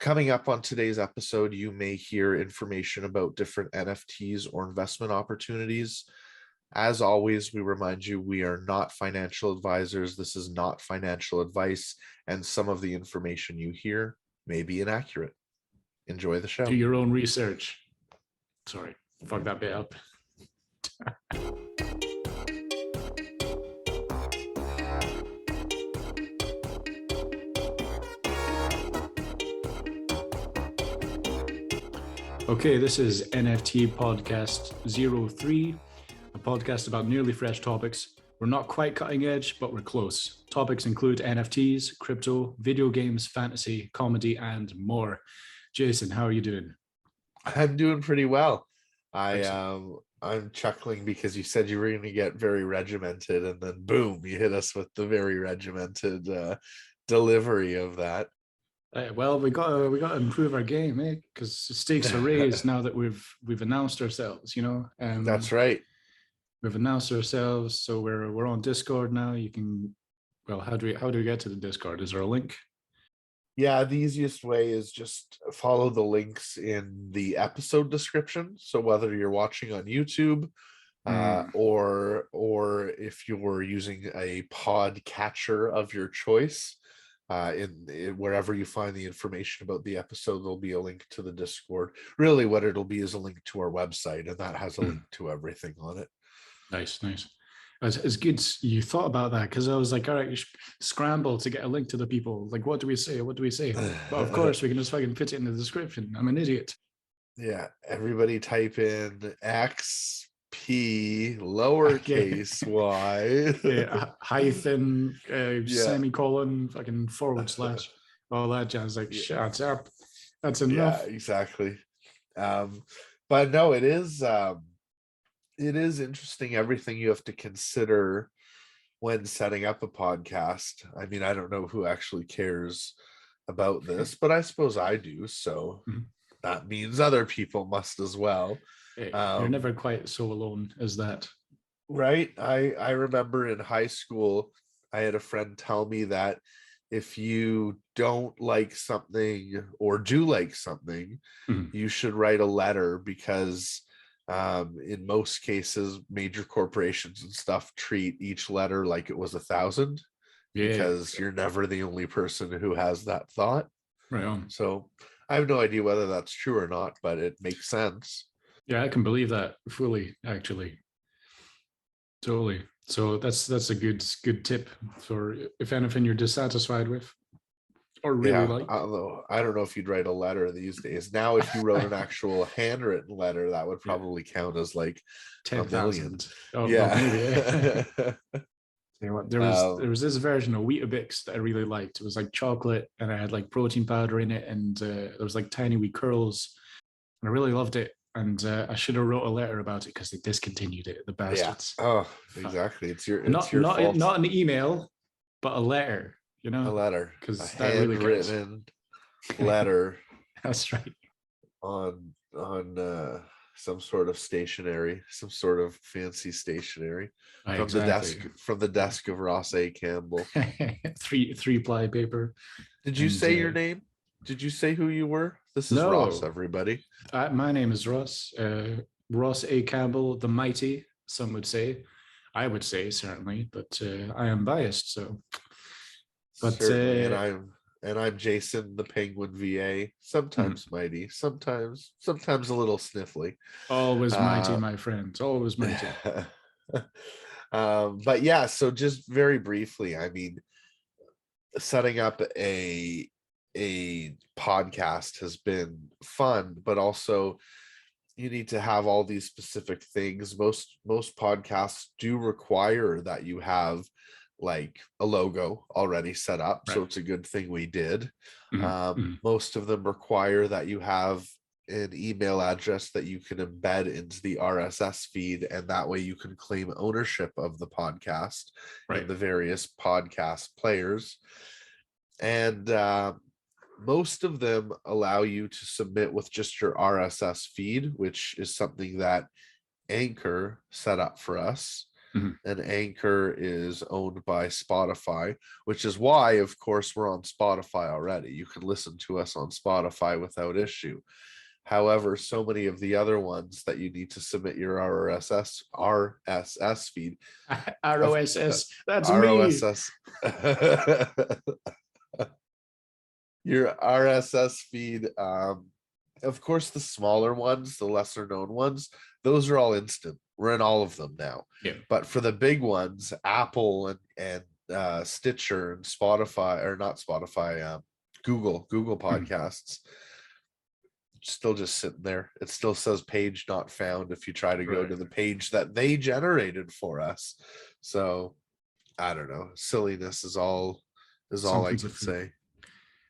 Coming up on today's episode, you may hear information about different NFTs or investment opportunities. As always, we remind you we are not financial advisors. This is not financial advice, and some of the information you hear may be inaccurate. Enjoy the show. Do your own research. Sorry, fuck that bit up. Okay, this is NFT Podcast 03, a podcast about nearly fresh topics. We're not quite cutting edge, but we're close. Topics include NFTs, crypto, video games, fantasy, comedy, and more. Jason, how are you doing? I'm doing pretty well. I'm chuckling because you said you were going to get very regimented, and then boom, you hit us with the very regimented delivery of that. Well, we got to improve our game, eh? Because the stakes are raised now that we've announced ourselves. That's right. We've announced ourselves, so we're on Discord now. You can, well, how do we get to the Discord? Is there a link? Yeah, the easiest way is just follow the links in the episode description. So whether you're watching on YouTube, or if you're using a pod catcher of your choice, in wherever you find the information about the episode, there'll be a link to the Discord. Really, what it'll be is a link to our website, and that has a link to everything on it. Nice. It's good you thought about that, because I was like, all right, you should scramble to get a lip to the people. Like, what do we say? But of course, we can just fucking fit it in the description. I'm an idiot. Yeah, everybody type in XP lowercase y. Yeah, hyphen, semicolon, fucking / all that jazz. Like, shut up. That's enough. Yeah, exactly. But no, it is interesting, everything you have to consider when setting up a podcast. I mean, I don't know who actually cares about this, but I suppose I do. So that means other people must as well. You're never quite so alone as that. Right. I remember in high school, I had a friend tell me that if you don't like something or do like something, you should write a letter, because in most cases, major corporations and stuff treat each letter like it was 1,000, because you're never the only person who has that thought. Right on. So I have no idea whether that's true or not, but it makes sense. Yeah, I can believe that fully, actually. Totally. So that's a good tip for if anything you're dissatisfied with or really like. I don't know if you'd write a letter these days. Now, if you wrote an actual handwritten letter, that would probably count as like 10,000. Oh, yeah. Well, there was this version of Weetabix that I really liked. It was like chocolate, and I had like protein powder in it, and there was like tiny wee curls, and I really loved it. And I should have wrote a letter about it, because they discontinued it, the bastards. Yeah. Oh, exactly. It's your fault. Not an email, but a letter. A letter, because a handwritten letter. That's right. On some sort of stationery, some sort of fancy stationery from the desk of Ross A. Campbell. three ply paper. Did you say your name? Did you say who you were? This is Ross, everybody. My name is Ross. Ross A. Campbell, the mighty, some would say. I would say, certainly, but I am biased, so. But and I'm Jason, the Penguin VA. Sometimes mighty, sometimes a little sniffly. Always mighty, my friend. Always mighty. But yeah, so just very briefly, I mean, setting up a podcast has been fun, but also you need to have all these specific things. Most podcasts do require that you have like a logo already set up, right. So it's a good thing we did. Most of them require that you have an email address that you can embed into the RSS feed, and that way you can claim ownership of the podcast in the various podcast players. And most of them allow you to submit with just your RSS feed, which is something that Anchor set up for us. Mhm. and Anchor is owned by Spotify, which is why, of course, we're on Spotify already. You can listen to us on Spotify without issue. However, so many of the other ones that you need to submit your RSS feed of ROSS, that's me. ROSS your RSS feed. Of course, the smaller ones, the lesser known ones, those are all instant. We're in all of them now. Yeah. But for the big ones, Apple and Stitcher and Spotify, or not Spotify, Google Mhm. Podcasts, still just sitting there. It still says page not found if you try to go Right. to the page that they generated for us. So I don't know. Silliness is all I Something's can afoot. say.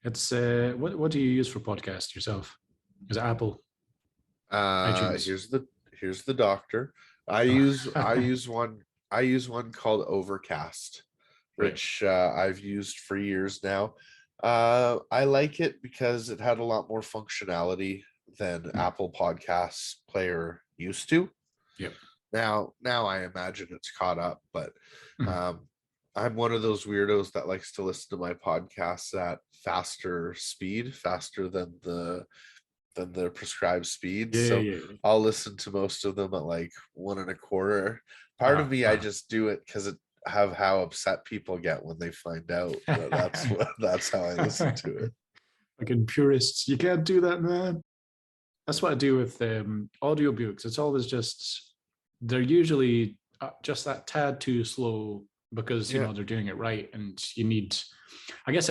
It's what do you use for podcast yourself? Is it Apple, iTunes? Here's the doctor. I Oh. use one called Overcast, Right. which I've used for years now. I like it because it had a lot more functionality than Apple Podcasts player used to. Yep. Now I imagine it's caught up, but Mhm. I'm one of those weirdos that likes to listen to my podcasts at faster speed, faster than the prescribed speed. Yeah, So yeah. I'll listen to most of them at like 1.25. Part of Uh, me, I uh. just do it because it have how upset people get when they find out. That's how I listen to it. Fucking purists, you can't do that, man. That's what I do with audiobooks. It's always just they're usually just that tad too slow because Yeah, they're doing it right, and you need. I guess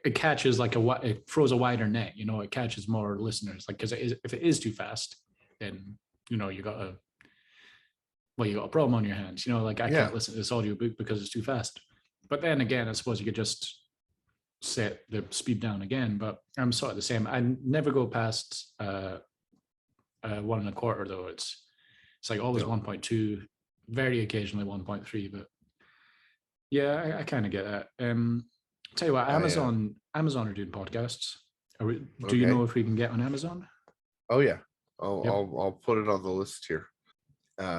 it catches like it throws a wider net. It catches more listeners. Like because if it is too fast, then you got a problem on your hands. Like I yeah. can't listen to this audiobook because it's too fast. But then again, I suppose you could just set the speed down again. But I'm sort of the same. I never go past 1.25 though. It's like always No, 1.2, very occasionally 1.3. But yeah, I kind of get that. Tell you what, I Amazon are doing podcasts. Do you okay. know if we can get on Amazon? Oh yeah. I'll Yep. I'll put it on the list here.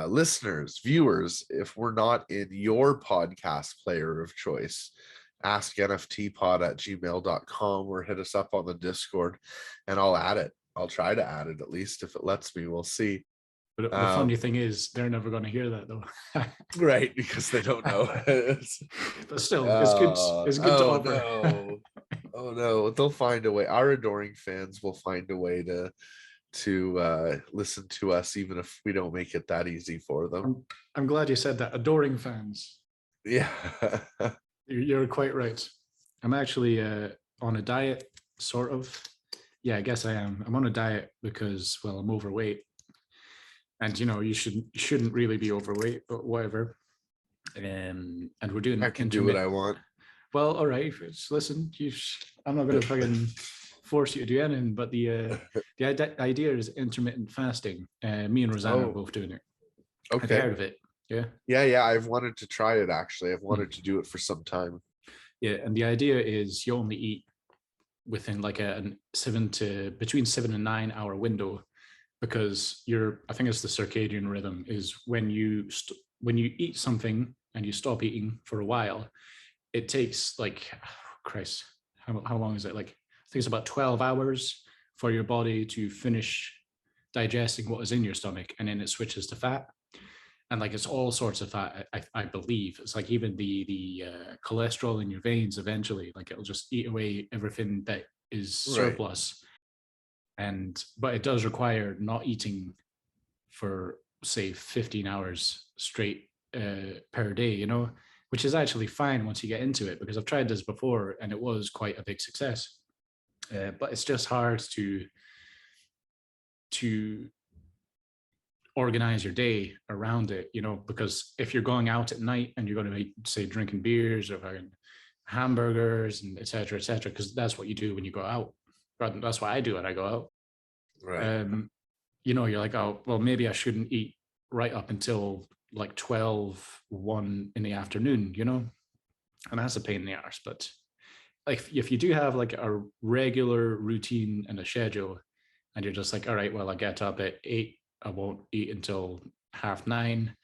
Listeners, viewers, if we're not in your podcast player of choice, ask nftpod@gmail.com or hit us up on the Discord and I'll add it. I'll try to add it at least if it lets me. We'll see. But the funny thing is, they're never going to hear that though. Right, because they don't know. But still, it's good. Oh, It's good to oh offer. no. Oh no. They'll find a way. Our adoring fans will find a way to listen to us even if we don't make it that easy for them. I'm glad you said that. Adoring fans. Yeah. You're quite right. I'm actually on a diet, sort of. Yeah, I guess I am. I'm on a diet because, well, I'm overweight, and you shouldn't really be overweight, but whatever. And we're doing I can do what intermittent. I want. Well, all right. Listen, I'm not going to fucking force you to do anything, but the idea is intermittent fasting. Me and Rosanna are Oh, both doing it. Have you okay. heard of it? Yeah. Yeah, I've wanted to try it actually. I've Hmm. wanted to do it for some time. Yeah, and the idea is you only eat within like between 7 and 9 hour window, because I think it's the circadian rhythm is when you eat something and you stop eating for a while, it takes like, Christ, how long is it? Like I think it's about 12 hours for your body to finish digesting what is in your stomach, and then it switches to fat. And like it's all sorts of fat. I believe it's like even the cholesterol in your veins. Eventually, like it'll just eat away everything that is Right. surplus. But it does require not eating for say 15 hours straight per day. Which is actually fine once you get into it, because I've tried this before and it was quite a big success. But it's just hard to organize your day around it, because if you're going out at night and you're going to be, say, drinking beers or having hamburgers and et cetera, because that's what you do when you go out. That's what I do when I go out. Right. You're like, oh, well, maybe I shouldn't eat right up until like 12, 1 in the afternoon, and that's a pain in the arse. But like, if you do have like a regular routine and a schedule, and you're just like, all right, well, I get up at 8, I won't eat until 9:30,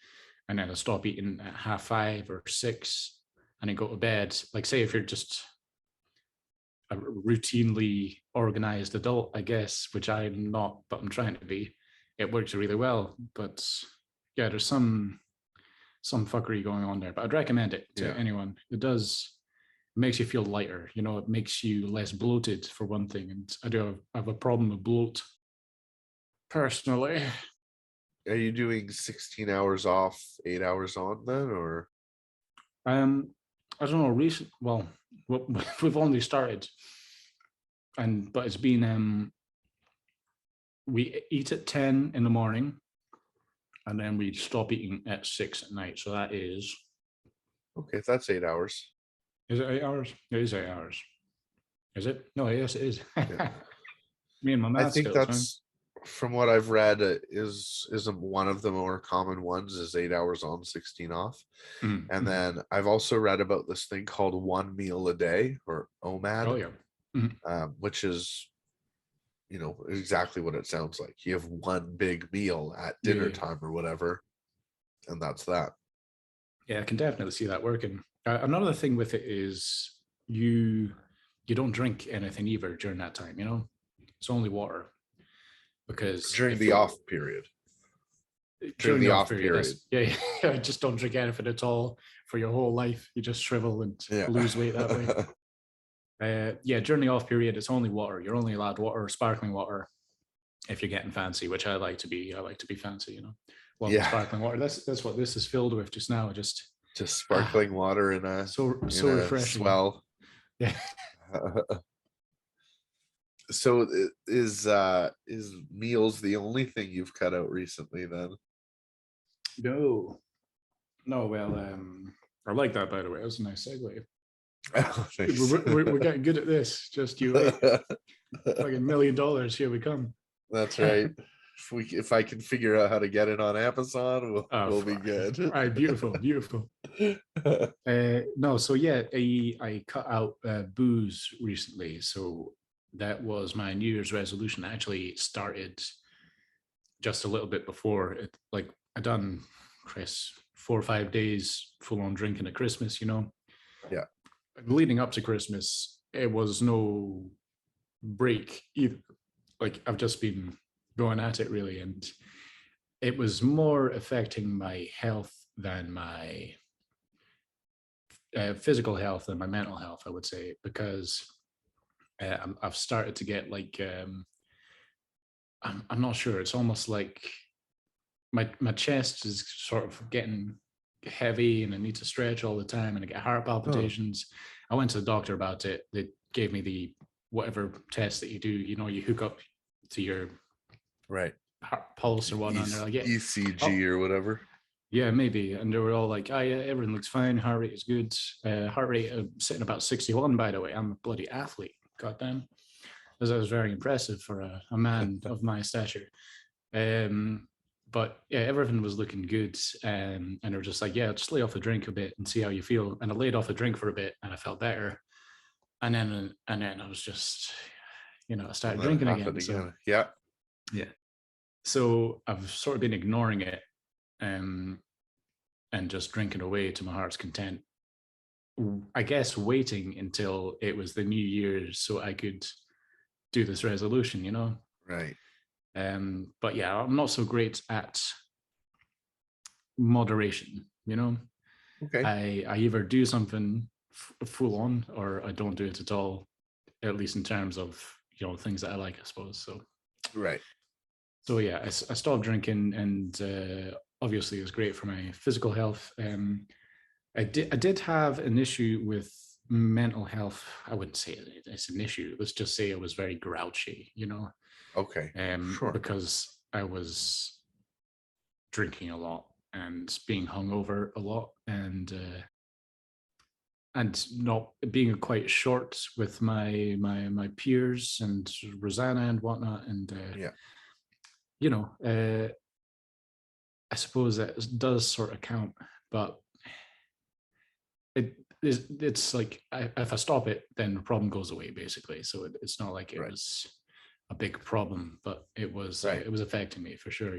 and then I stop eating at 5:30 or 6, and then go to bed. Like, say if you're just a routinely organized adult, I guess, which I'm not, but I'm trying to be, it works really well. But yeah, there's some fuckery going on there. But I'd recommend it to anyone. It does. It makes you feel lighter. It makes you less bloated, for one thing. And I do have a problem with bloat personally. Are you doing 16 hours off, 8 hours on then, or? I don't know. Well, we've only started, but it's been we eat at 10 in the morning, and then we stop eating at 6 at night. So that is, Okay, that's 8 hours. is it 8 hours? It is 8 hours. Is it? No, yes, it is. Yeah. Me and my I math think skills, man. that's, from what I've read, is one of the more common ones is 8 hours on, 16 off. And then I've also read about this thing called 1 meal a day, or OMAD. Oh yeah. Which is, exactly what it sounds like. You have one big meal at dinner time or whatever, and that's that. Yeah, I can definitely see that working. Another thing with it is you don't drink anything either during that time. It's only water, because during the off period. During the off period. Yeah, just don't drink anything at all for your whole life. You just shrivel and lose weight that way. During the off period, it's only water. You're only allowed water, sparkling water, if you're getting fancy, which I like to be. I like to be fancy, sparkling water. That's what this is filled with just now. Just sparkling water in a so refreshing. Swell. Yeah. So is meals the only thing you've cut out recently then? No. Well, I like that, by the way. That was a nice segue. Oh, we're getting good at this. Just you wait. Like $1 million, here we come. That's right. If I can figure out how to get it on Amazon, we'll be good. All right, beautiful. No, so yeah, I cut out booze recently. So that was my New Year's resolution. I actually started just a little bit before it. Like, I done, Chris, 4 or 5 days full on drinking at Christmas. Yeah. Leading up to Christmas, it was no break either. Like, I've just been going at it, really, and it was more affecting my health than my physical health and my mental health, I would say, because I've started to get like I'm not sure. It's almost like my chest is sort of getting heavy, and I need to stretch all the time, and I get heart palpitations. I went to the doctor about it. They gave me the whatever test that you do. You hook up to your heart pulse or whatnot. And they're like, ECG or whatever. Yeah, maybe. And they were all like, oh yeah, everything looks fine. Heart rate is good. Heart rate sitting about 61, by the way. I'm a bloody athlete. Goddamn. That was very impressive for a man of my stature. But yeah, everything was looking good. And they were just like, yeah, just lay off the drink a bit and see how you feel. And I laid off the drink for a bit and I felt better. And then I was just, I started drinking again. So, yeah. So I've sort of been ignoring it. And just drinking away to my heart's content. I guess waiting until it was the New Year's so I could do this resolution, Right. But yeah, I'm not so great at moderation, Okay. I either do something full on or I don't do it at all, at least in terms of, things that I like, I suppose. So right. So yeah, I stopped drinking, and obviously it was great for my physical health. I did have an issue with mental health. I wouldn't say it's an issue. Let's just say I was very grouchy, Okay. Sure. Because I was drinking a lot and being hungover a lot, and not being quite short with my peers and Rosanna and whatnot, and I suppose that does sort of count, but it's like if I stop it, then the problem goes away, basically. So it's not like it was a big problem, but it was affecting me for sure.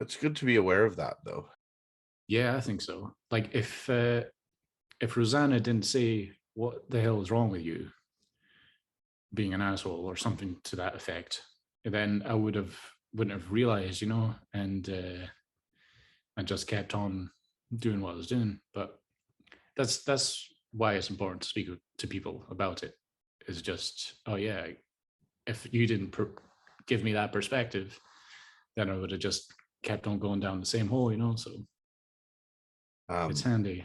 It's good to be aware of that, though. Yeah, I think so. Like if Rosanna didn't say what the hell is wrong with you, being an asshole or something to that effect, then I wouldn't have realized, and just kept on doing what I was doing. But that's why it's important to speak to people about it. Is just, oh yeah, if you didn't give me that perspective, then I would have just kept on going down the same hole. So it's Um, handy.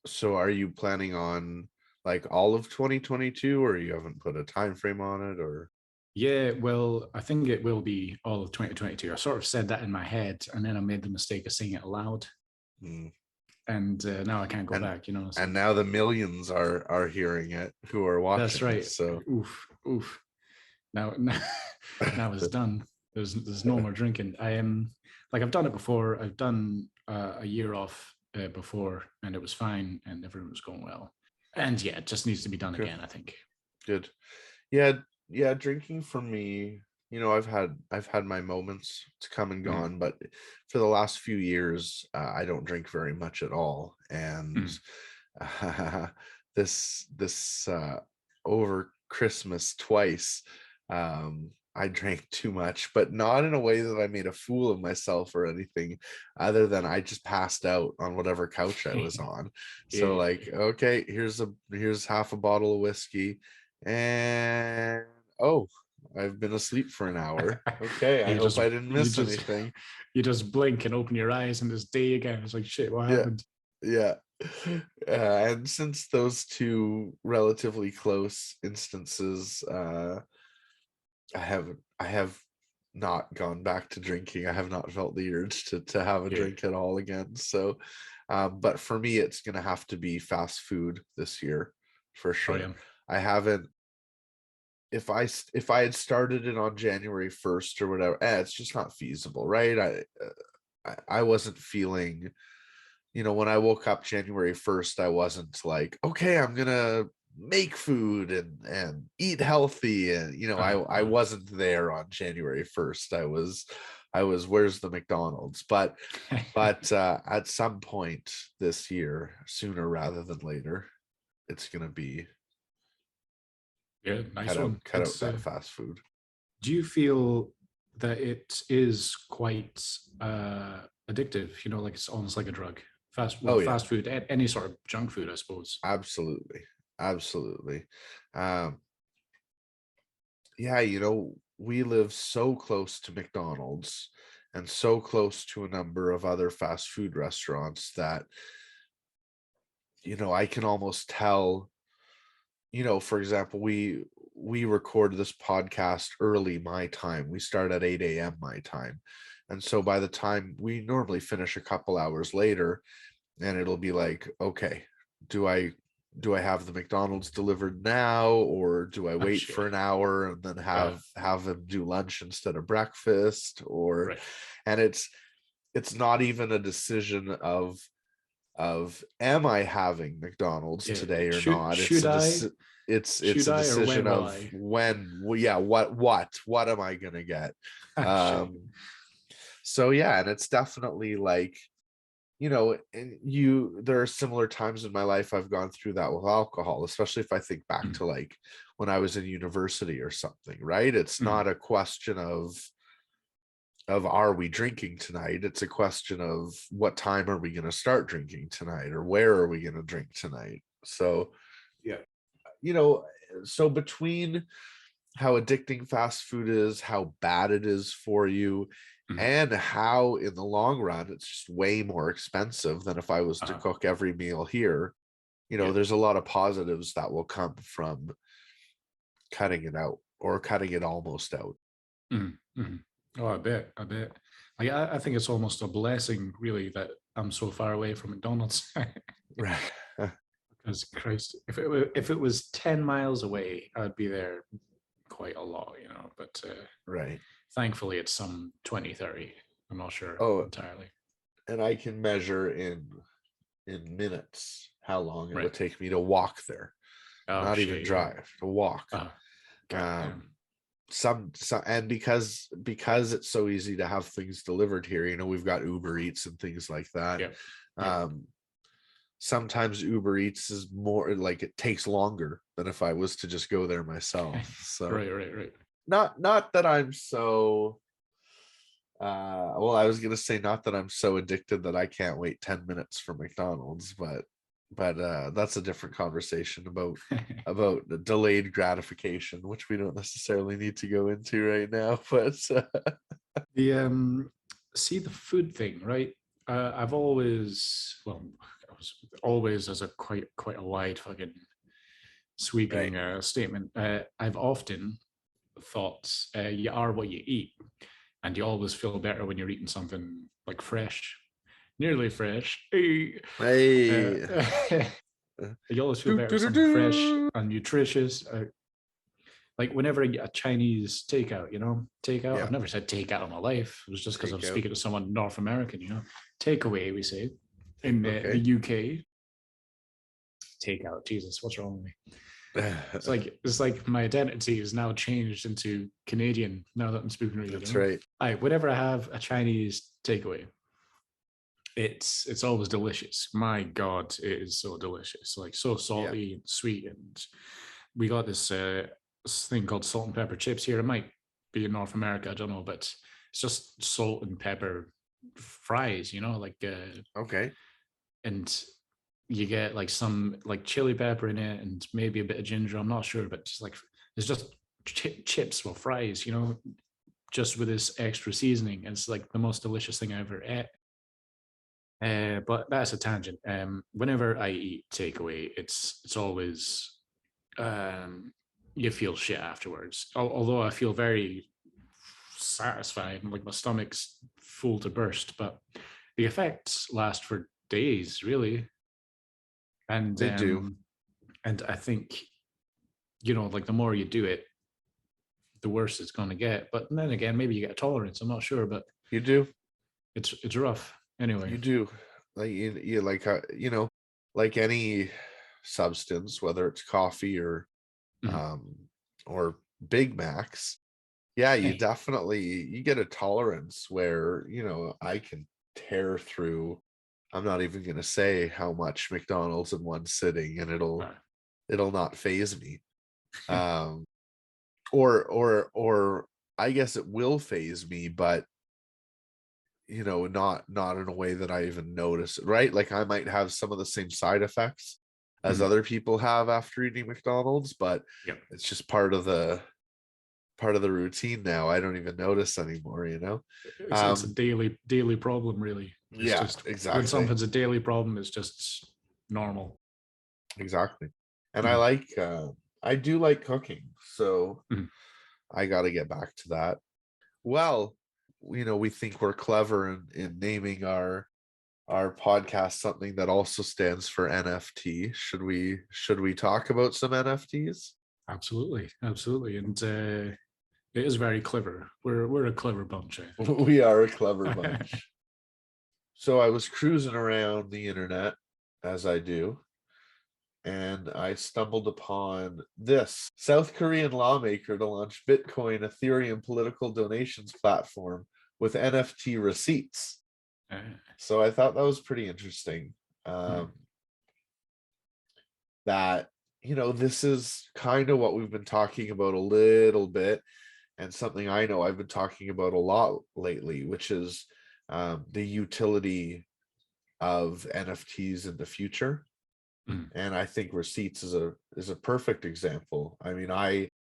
so are you planning on like all of 2022, or you haven't put a time frame on it, or? Yeah, well, I think it will be all of 2022. I sort of said that in my head, and then I made the mistake of saying it aloud, Hmm. and now I can't go and back. So and now the millions are hearing it who are that's watching it, right. so Oof, oof. Now it's done. There's no more drinking. I am like I've done it before. I've done a year off before, and it was fine, and everyone was going well. And yeah, it just needs to be done good, again, I think. good. Yeah, yeah, drinking for me, I've had my moments to come and Mm, gone, but for the last few years, I don't drink very much at all. And mm. this over Christmas twice, I drank too much, but not in a way that I made a fool of myself or anything, other than I just passed out on whatever couch I was on. So Yeah, like, okay, here's half a bottle of whiskey, and oh, I've been asleep for an hour. Okay, I you hope just I didn't you miss just anything. you just blink and open your eyes and it's day again. It's like shit. What Yeah, happened? yeah. And since those two relatively close instances, I have not gone back to drinking. I have not felt the urge to have a Yeah. drink at all again. So, but for me, it's gonna have to be fast food this year for Oh sure. yeah. I haven't. If I had started it on January 1st or whatever, it's just not feasible, right? I wasn't feeling, when I woke up January 1st, I wasn't like, okay, I'm gonna make food and eat healthy, and I Uh, wasn't there on January 1st. I was where's the McDonald's? But at some point this year, sooner rather than later, it's gonna be yeah, nice cut out one. cut out It's that fast food. do you feel that it is quite addictive? Like it's almost like a drug. Oh yeah, Fast food, any sort of junk food, I suppose. absolutely, absolutely. um yeah, we live so close to McDonald's and so close to a number of other fast food restaurants that, I can almost tell, for example, we record this podcast early my time. We start at 8 a.m. my time. And so by the time we normally finish a couple hours later, and it'll be like, okay, do I have the McDonald's delivered now, or do I Oh wait shit. for an hour and then have them do lunch instead of breakfast? Or Right. and it's not even a decision of am I having McDonald's Yeah. today or Should not? should I It's should a I or when decision will of I? when, well, yeah, what am I gonna get? Oh shit. So yeah, and it's definitely like, and there are similar times in my life I've gone through that with alcohol, especially if I think back Mm, to like when I was in university or something, right? It's mm. not a question of are we drinking tonight? It's a question of what time are we going to start drinking tonight, or where are we going to drink tonight? So, yeah, you know, so between how addicting fast food is, how bad it is for you, Mm. and how in the long run it's just way more expensive than if I was to Uh, cook every meal here. yeah. There's a lot of positives that will come from cutting it out, or cutting it almost out. Mm, mm. Oh, I bet. I bet. Like I think it's almost a blessing, really, that I'm so far away from McDonald's. Right. Because Christ, if it was 10 miles away, I'd be there quite a lot. But Right. thankfully, it's some 20, 30. I'm not sure Oh, entirely. and I can measure in minutes how long it Right. would take me to walk there, Oh not even shit. Yeah. drive, to walk. Oh, Um, goddamn. some and because it's so easy to have things delivered here, we've got Uber Eats and things like that. Yeah. Sometimes Uber Eats is more like it takes longer than if I was to just go there myself. So Right. not that I'm so well, I was gonna say not that I'm so addicted that I can't wait 10 minutes for McDonald's, but that's a different conversation about the delayed gratification, which we don't necessarily need to go into right now. But The see the food thing, right? I've always, well, I was always as a quite a wide fucking sweeping right, statement. I've often thought you are what you eat, and you always feel better when you're eating something like fresh, nearly fresh. hey, You always feel do, better do, with do, something fresh do. and nutritious. Like whenever I get a Chinese takeout, takeout. Yeah, I've never said takeout in my life. It was just because I'm takeout. speaking to someone North American, takeaway, we say in the Okay. UK. Takeout, Jesus, what's wrong with me? It's like my identity is now changed into Canadian now that I'm speaking to you. That's right. Whenever I have a Chinese takeaway, it's always delicious. My God, it is so delicious. Like so Yeah. salty and sweet. And we got this thing called salt and pepper chips here. It might be in North America, I don't know, but it's just salt and pepper fries, Okay. and you get like some like chili pepper in it and maybe a bit of ginger. I'm not sure, but just like it's just chips or fries, just with this extra seasoning. And it's like the most delicious thing I ever ate. But that's a tangent. Whenever I eat takeaway, it's always you feel shit afterwards. Although I feel very satisfied, like my stomach's full to burst, but the effects last for days, really. And They do. and I think like the more you do it, the worse it's going to get. But then again, maybe you get a tolerance. I'm not sure, but You do. it's rough anyway. You do. Like you like like any substance, whether it's coffee Mhm. um or Big Macs. Yeah, you Hey, definitely you get a tolerance where, I can tear through. I'm not even gonna say how much McDonald's in one sitting and uh, it'll not phase me. Um or I guess it will phase me, but not in a way that I even notice it, right? Like I might have some of the same side effects as mhm. other people have after eating McDonald's, but Yep. it's just part of the routine now. I don't even notice anymore. It's a Um, daily problem, really. It's yeah, just when exactly. something's a daily problem, it's just normal. Exactly. And Mhm. I do like cooking, so Mhm. I got to get back to that. Well, we think we're clever in naming our podcast something that also stands for NFT. Should we talk about some NFTs? Absolutely, and it is very clever. We're a clever bunch, I think. We are a clever bunch. So I was cruising around the internet as I do, and I stumbled upon this South Korean lawmaker to launch Bitcoin Ethereum political donations platform with NFT receipts. Uh, So I thought that was pretty interesting. mhm. That this is kind of what we've been talking about a little bit, and something I know I've been talking about a lot lately, which is the utility of NFTs in the future. Mhm. And I think receipts is a perfect example. I mean,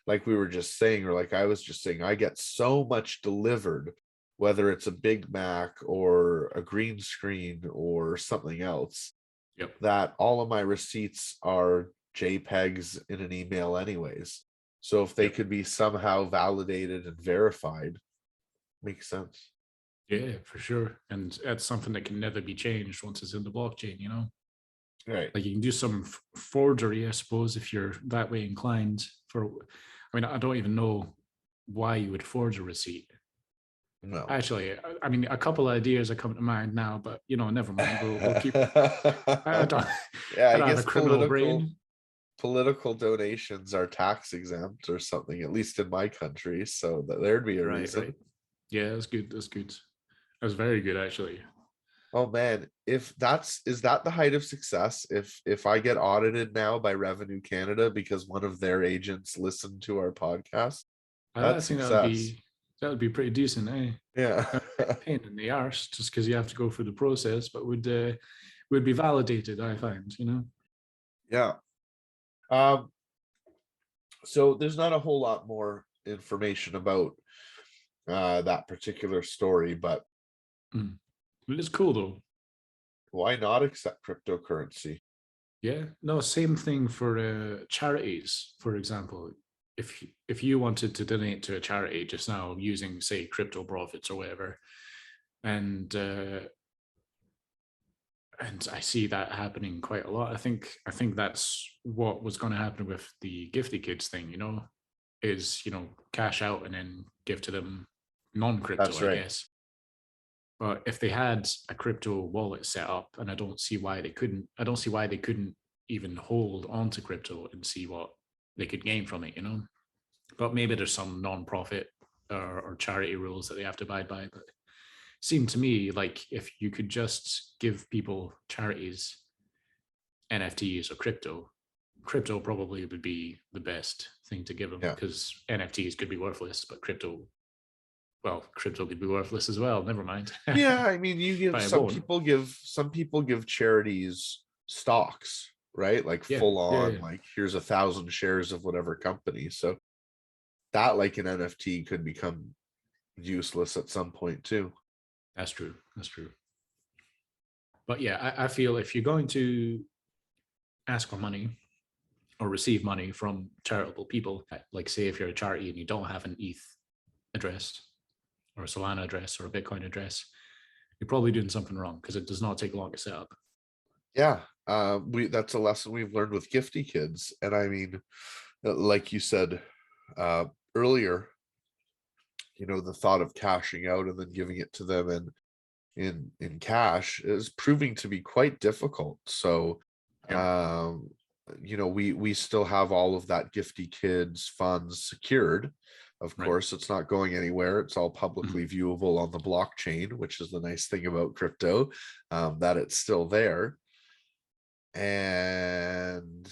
like we were just saying, or like I was just saying, I get so much delivered, whether it's a Big Mac or a green screen or something else, Yep. that all of my receipts are JPEGs in an email anyways. So if they Yep. could be somehow validated and verified, makes sense. Yeah, for sure. And that's something that can never be changed once it's in the blockchain. Right. Like you can do some forgery, I suppose, if you're that way inclined. I mean, I don't even know why you would forge a receipt. No. Actually, I mean, a couple of ideas are coming to mind now, but never mind. We'll keep. I don't. Yeah, I I don't have a guess criminal political brain. political donations are tax exempt or something, at least in my country. So that there'd be a Right. reason. Yeah, that's good. That's good. That's very good, actually. Oh man, if is that the height of success? If I get audited now by Revenue Canada because one of their agents listened to our podcast, I that's think success. that would be pretty decent, eh? Yeah. Pain in the arse, just because you have to go through the process, but would be validated. I find, you know. Yeah. Um, so there's not a whole lot more information about that particular story, but Mm. It is cool though. why not accept cryptocurrency? Yeah, no, same thing for charities, for example. If you wanted to donate to a charity just now using, say, crypto profits or whatever, and I see that happening quite a lot. I think that's what was going to happen with the Gifty Kids thing. You know, is cash out and then give to them non-crypto, That's I right. guess. But if they had a crypto wallet set up, and I don't see why they couldn't. I don't see why they couldn't even hold onto crypto and see what they could gain from it. You know, but maybe there's some non-profit or charity rules that they have to abide by. But it seemed to me like if you could just give people charities NFTs or crypto probably would be the best thing to give them Yeah. because NFTs could be worthless, but crypto could be worthless as well. Never mind. Yeah, I mean, you give But it won't. some people give charities stocks, right? Like Yeah, full yeah, on, yeah. like here's 1,000 shares of whatever company. So that, like an NFT, could become useless at some point too. That's true. That's true. But yeah, I feel if you're going to ask for money or receive money from charitable people, like say if you're a charity and you don't have an ETH address or a Solana address or a Bitcoin address, you're probably doing something wrong because it does not take long to set up. Yeah, we that's a lesson we've learned with Gifty Kids, and I mean, like you said uh, earlier, the thought of cashing out and then giving it to them in cash is proving to be quite difficult. So, Yeah. um, we still have all of that Gifty Kids funds secured. Of Right. course, it's not going anywhere. It's all Mhm. publicly viewable on the blockchain, which is the nice thing about crypto, that it's still there. And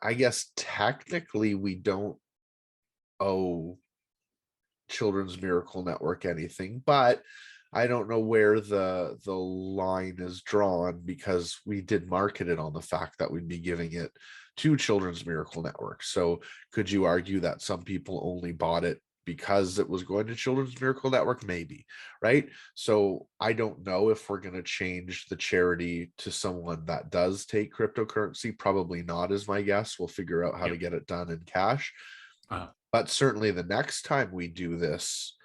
I guess technically we don't owe Children's Miracle Network anything, but I don't know where the line is drawn because we did market it on the fact that we'd be giving it to Children's Miracle Network. So could you argue that some people only bought it because it was going to Children's Miracle Network? Maybe, right? So I don't know if we're going to change the charity to someone that does take cryptocurrency. Probably not, is my guess. We'll figure out how to Yep. get it done in cash. Uh, But certainly the next time we do this,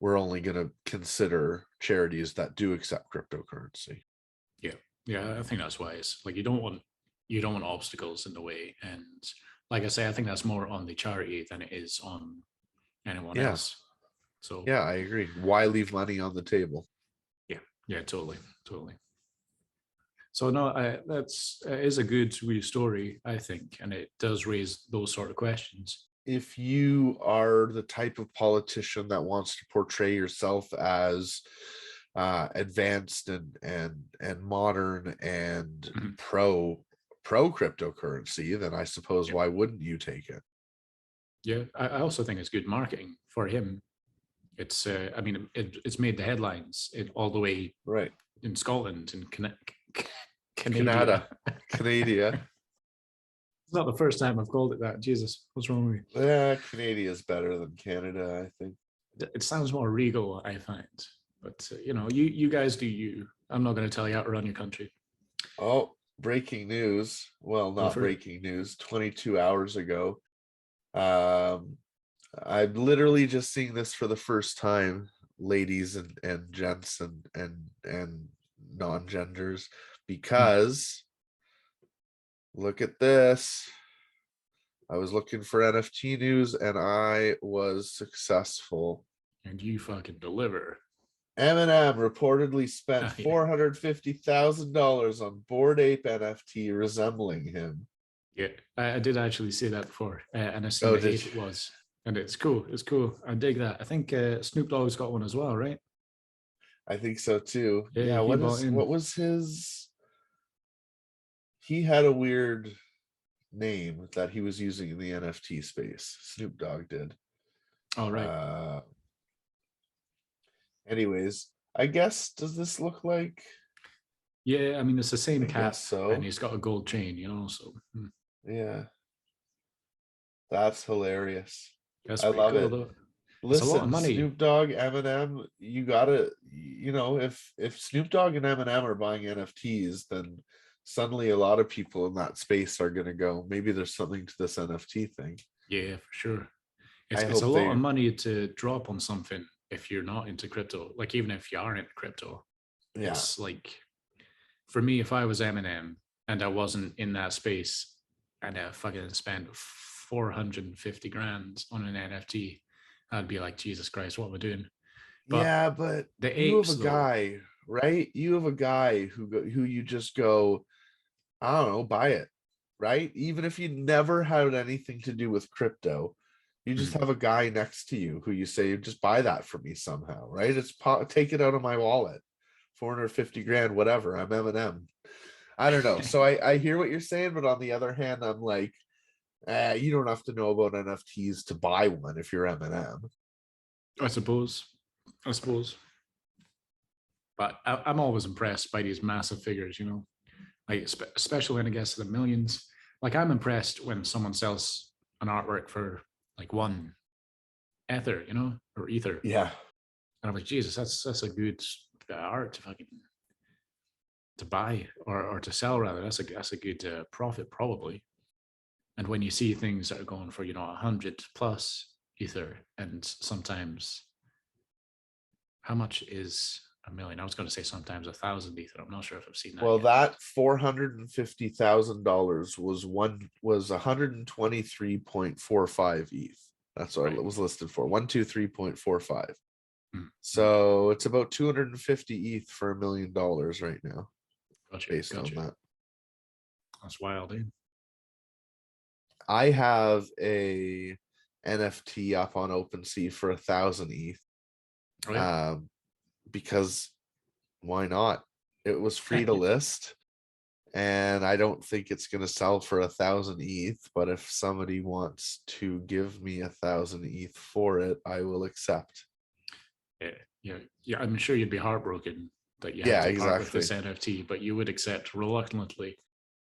we're only going to consider charities that do accept cryptocurrency. yeah. Yeah. I think that's wise. Like you don't want obstacles in the way. And like I say, I think that's more on the charity than it is on anyone Yeah. else. So Yeah, I agree. Why leave money on the table? yeah, yeah, totally, totally. So no, that's is a good wee story, I think, and it does raise those sort of questions. If you are the type of politician that wants to portray yourself as advanced and modern and Mhm. pro cryptocurrency, then I suppose Yeah, why wouldn't you take it? yeah. I also think it's good marketing for him. It's, I mean, it's made the headlines all the way Right. in Scotland and Canada. Canada. Canada. It's not the first time I've called it that. Jesus, what's wrong with me? Yeah, Canada is better than Canada, I think. It sounds more regal, I find. But you guys do you. I'm not going to tell you how to run your country. Oh, breaking news. Well, Go not for it. breaking news. 22 hours ago. Um, I'm literally just seeing this for the first time, ladies and gents and non-genders, Mm. because look at this. I was looking for NFT news and I was successful. And you fucking deliver. Eminem reportedly spent Yeah, $450,000 on Bored Ape NFT resembling him. yeah. I did actually see that before, and I seen Oh, the did ape you? it was, and it's cool. It's cool. I dig that. I think Snoop Dogg's got one as well, right? I think so too. Yeah, Yeah, he bought in. what was his? He had a weird name that he was using in the NFT space. Snoop Dogg did. All right. Anyways, I guess, does this look like? Yeah, I mean it's the same I guess cap, and so. he's got a gold chain, you know. So Yeah, that's hilarious. that's I pretty love cool, it. though. It's a lot of Listen, money. Snoop Dogg, Eminem, you gotta, if Snoop Dogg and Eminem are buying NFTs, then suddenly a lot of people in that space are gonna go, maybe there's something to this NFT thing. Yeah, for sure. I It's a hope lot they, of money to drop on something if you're not into crypto. Like even if you are into crypto, yeah, it's like for me, if I was Eminem and I wasn't in that space and I fucking spent 450 grand on an NFT, I'd be like, Jesus Christ, what am I doing? But yeah, but the you have apes, a though, guy, right? You have a guy who you just go, I don't know, buy it, right? Even if you never had anything to do with crypto, you just mhm. have a guy next to you who you say, just buy that for me somehow, right? Take it out of my wallet, 450 grand, whatever. I'm Eminem. I don't know. So I hear what you're saying, but on the other hand, I'm like, you don't have to know about NFTs to buy one if you're Eminem. I suppose, I suppose. But I'm always impressed by these massive figures, you know, like especially when it gets to the millions. Like I'm impressed when someone sells an artwork for like one ether, you know, or ether. Yeah. And I'm like, Jesus, that's a good art to fucking to buy or to sell rather. That's a good profit probably. And when you see things that are going for 100 plus ether, and sometimes how much is a million? I was going to say sometimes 1,000 ether. I'm not sure if I've seen that Well, yet. that $450,000 was 123.45 ETH. That's what Right. it was listed for. 123.45. Mm-hmm. So it's about 250 ETH for $1 million right now, Gotcha. based on Gotcha. that. That's wild, eh? I have a NFT up on OpenSea for 1,000 ETH. Oh yeah. Because why not? It was free to list, and I don't think it's going to sell for 1,000 ETH. But if somebody wants to give me 1,000 ETH for it, I will accept. Yeah. Yeah. Yeah. I'm sure you'd be heartbroken that you had Yeah, to part with exactly. this NFT, but you would accept reluctantly.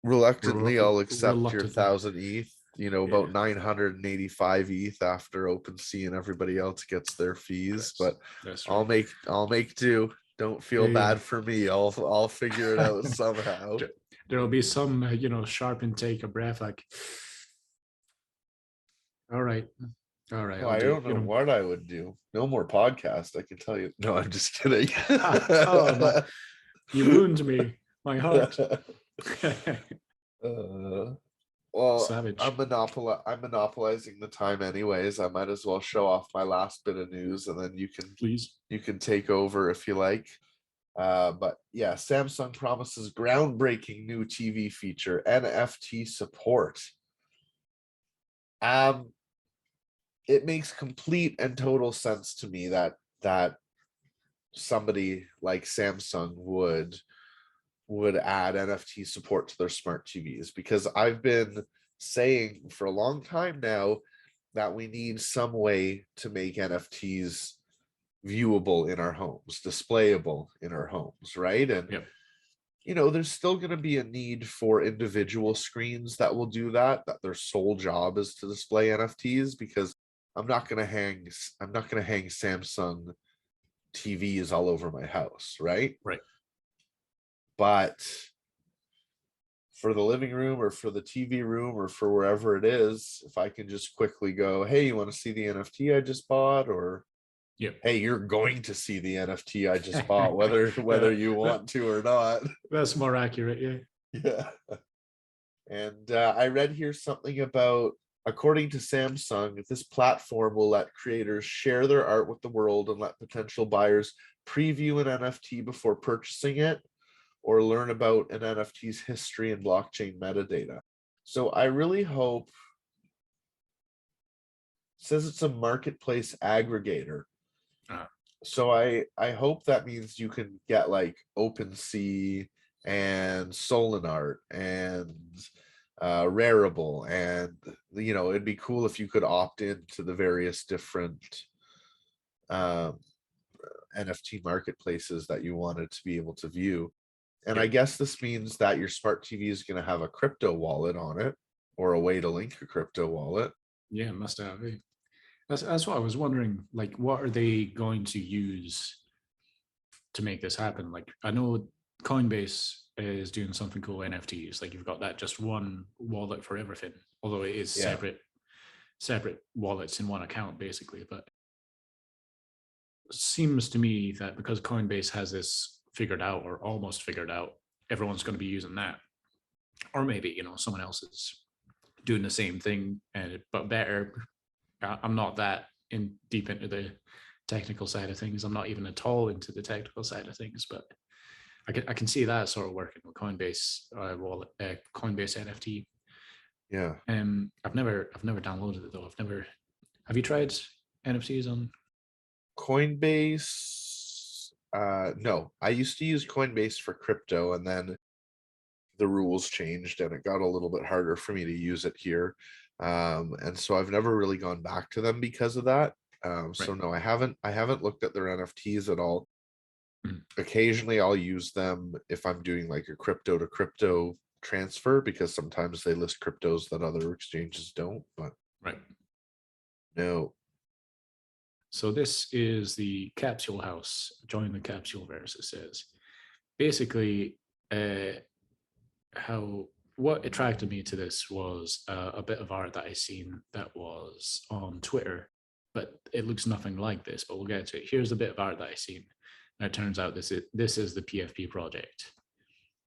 Reluctantly, I'll accept your Reluctantly. 1,000 ETH. Yeah. About 985 ETH after OpenSea and everybody else gets their fees. That's But that's I'll right. make do. Don't feel Yeah. bad for me. I'll figure it out somehow. There'll be some, sharp intake of breath, like, all right, all right, Oh, I'll I do it. don't know what I would do. No more podcast, I can tell you. No, I'm just kidding. Oh my, you wound me, my heart. uh, well, Savage. I'm monopolizing the time anyways. I might as well show off my last bit of news, and then Please. you can take over if you like. But yeah, Samsung promises groundbreaking new TV feature, NFT support. Um, it makes complete and total sense to me that somebody like Samsung would add NFT support to their smart TVs, because I've been saying for a long time now that we need some way to make NFTs viewable in our homes, displayable in our homes, right? And Yep. there's still going to be a need for individual screens that will do that their sole job is to display NFTs, because I'm not going to hang Samsung TVs all over my house, right? Right. But for the living room or for the TV room or for wherever it is, if I can just quickly go, hey, you want to see the NFT I just bought? Or Yep. hey, you're going to see the NFT I just bought, whether Yeah, you want to or not. that's more accurate. Yeah. Yeah. And I read here something about, according to Samsung, this platform will let creators share their art with the world and let potential buyers preview an NFT before purchasing it, or learn about an NFT's history and blockchain metadata. So I really hope, it says it's a marketplace aggregator. Uh, So I hope that means you can get like OpenSea and Solinart and Rarible, and it'd be cool if you could opt into the various different um, NFT marketplaces that you wanted to be able to view. And I Yep. guess this means that your smart TV is going to have a crypto wallet on it, or a way to link a crypto wallet. Yeah, must have. Eh? That's what I was wondering. Like, what are they going to use to make this happen? Like, I know Coinbase is doing something cool NFTs. Like, you've got that just one wallet for everything, although it is Yeah. separate wallets in one account basically. But it seems to me that because Coinbase has this figured out or almost figured out, everyone's going to be using that. Or maybe someone else is doing the same thing, but better. I'm not that deep into the technical side of things. I'm not even at all into the technical side of things, but I can see that sort of working with Coinbase wallet, Coinbase NFT. Yeah. I've never downloaded it though. Have you tried NFTs on? Coinbase, no, I used to use Coinbase for crypto, and then the rules changed and it got a little bit harder for me to use it here. And so I've never really gone back to them because of that. So Right. no, I haven't looked at their NFTs at all. Mhm. Occasionally I'll use them if I'm doing like a crypto to crypto transfer, because sometimes they list cryptos that other exchanges don't, but Right. no. So this is the Capsule House. Join the Capsule Verse. It says basically how what attracted me to this was a bit of art that I seen that was on Twitter, but it looks nothing like this. But we'll get to it. Here's a bit of art that I seen, and it turns out this is the PFP project,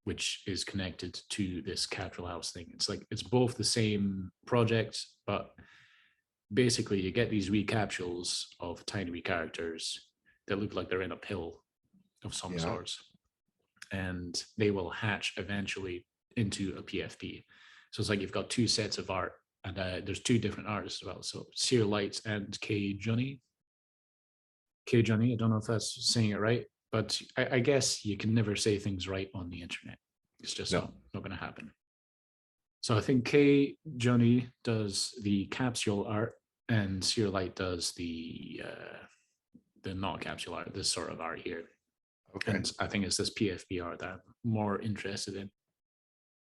which is connected to this Capsule House thing. It's like it's both the same project, but basically you get these wee capsules of tiny wee characters that look like they're in a pill of some Yeah. sorts, and they will hatch eventually into a PFP. So it's like you've got two sets of art, and there's two different artists as well. So Sear Lights and K Johnny. K Johnny, I don't know if that's saying it right, but I guess you can never say things right on the internet. It's just No. not going to happen. So I think K Johnny does the capsule art, and Sear Light does the not capsule art, this sort of art here. Okay. And I think it's this PFP art that I'm more interested in.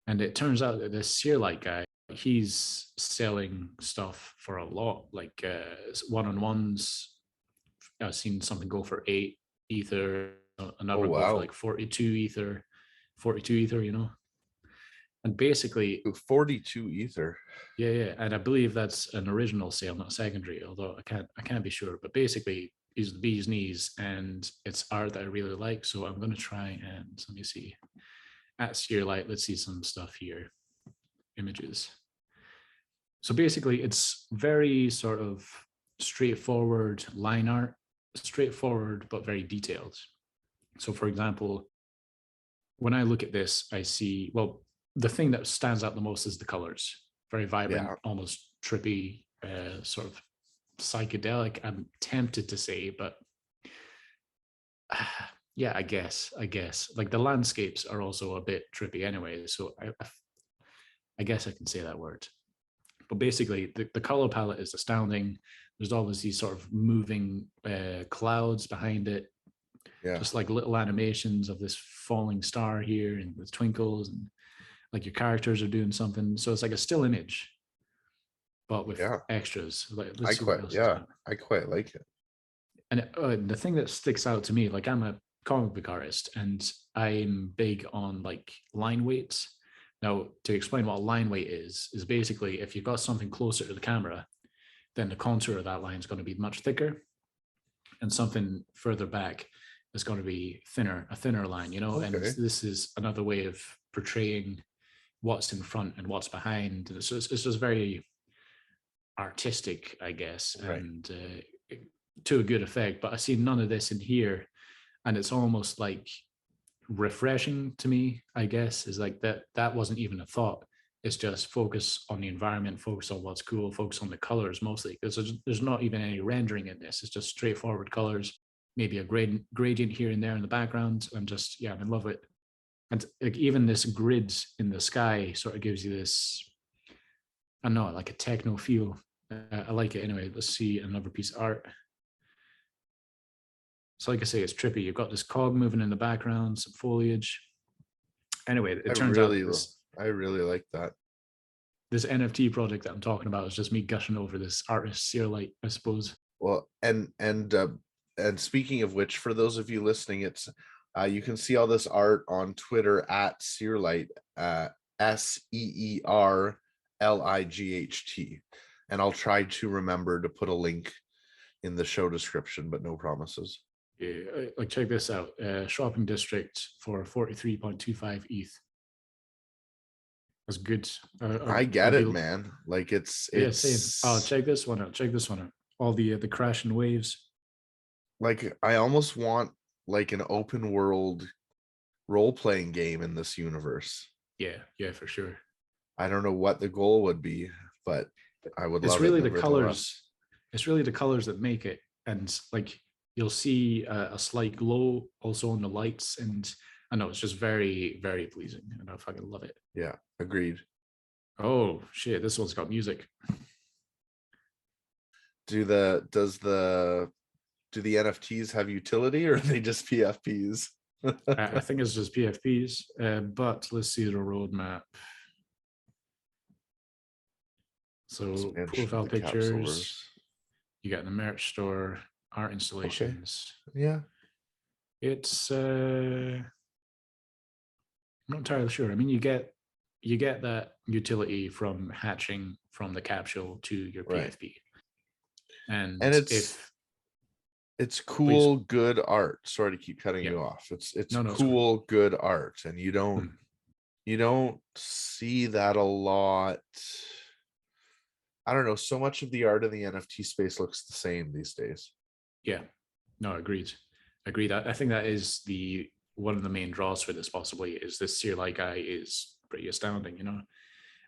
And it turns out that this Sear Light guy, he's selling stuff for a lot, like one-on-ones. I've seen something go for 8 ether, Oh another go for wow. like 42 ether, And basically, 42 ether. yeah. And I believe that's an original sale, not secondary, although I can't be sure. But basically, is the bee's knees, and it's art that I really like. So I'm gonna try and let me see. At Steerlight, let's see some stuff here. Images. So basically, it's very sort of straightforward line art, straightforward but very detailed. So, for example, when I look at this, I see, well, the thing that stands out the most is the colors. Very vibrant, Yeah. almost trippy, sort of psychedelic. I'm tempted to say, but yeah, I guess. Like the landscapes are also a bit trippy anyway. So I guess I can say that word. But basically, the color palette is astounding. There's always these sort of moving clouds behind it, Yeah. just like little animations of this falling star here and with twinkles, and like your characters are doing something. So it's like a still image, but with Yeah. extras. Let's I see what quite, else is yeah, going. I quite like it. And the thing that sticks out to me, like I'm a comic book artist, and I'm big on like line weights. Now, to explain what a line weight is basically if you've got something closer to the camera, then the contour of that line is going to be much thicker, and something further back is going to be thinner, a thinner line, And Okay. this is another way of portraying what's in front and what's behind. It's just very artistic, I guess, Right. and to a good effect. But I see none of this in here, and it's almost like refreshing to me. I guess is like that wasn't even a thought. It's just focus on the environment, focus on what's cool, focus on the colors mostly, because there's not even any rendering in this. It's just straightforward colors. maybe a gradient here and there in the background. I'm just, yeah, I'm in love with it. And like even this grid in the sky sort of gives you this, I don't know, like a techno feel. I like it anyway. Let's see another piece of art. So like I say, it's trippy. You've got this cog moving in the background, some foliage. Anyway, it turns out that I really like that. this NFT project that I'm talking about is just me gushing over this artist Searlight, I suppose. Well, and speaking of which, for those of you listening, it's you can see all this art on Twitter at Searlight, SEERLIGHT, and I'll try to remember to put a link in the show description, but no promises. Yeah, like check this out. Shopping district for 43.25 ETH. That's good. I get it, man. Like it's same. Oh, check this one out. Check this one out. All the crashing waves. Like I almost want like an open world role-playing game in this universe. Yeah, for sure. I don't know what the goal would be, but I would love it. It's really the colors. It's really the colors that make it. And like you'll see a slight glow also on the lights. And I know it's just very, very pleasing. And I fucking love it. Yeah, agreed. Oh shit, this one's got music. Do the NFTs have utility, or are they just PFPs? I think it's just PFPs, but let's see the roadmap. So profile pictures, you got the merch store, art installations. Okay. Yeah. It's I'm not entirely sure. I mean, you get that utility from hatching from the capsule to your PFP. And it's cool, good art. Sorry to keep cutting you off. It's cool, good art, and you don't see that a lot. I don't know. So much of the art in the NFT space looks the same these days. Yeah, no, agreed. I think that is one of the main draws for this. Possibly is this Searlight guy is pretty astounding,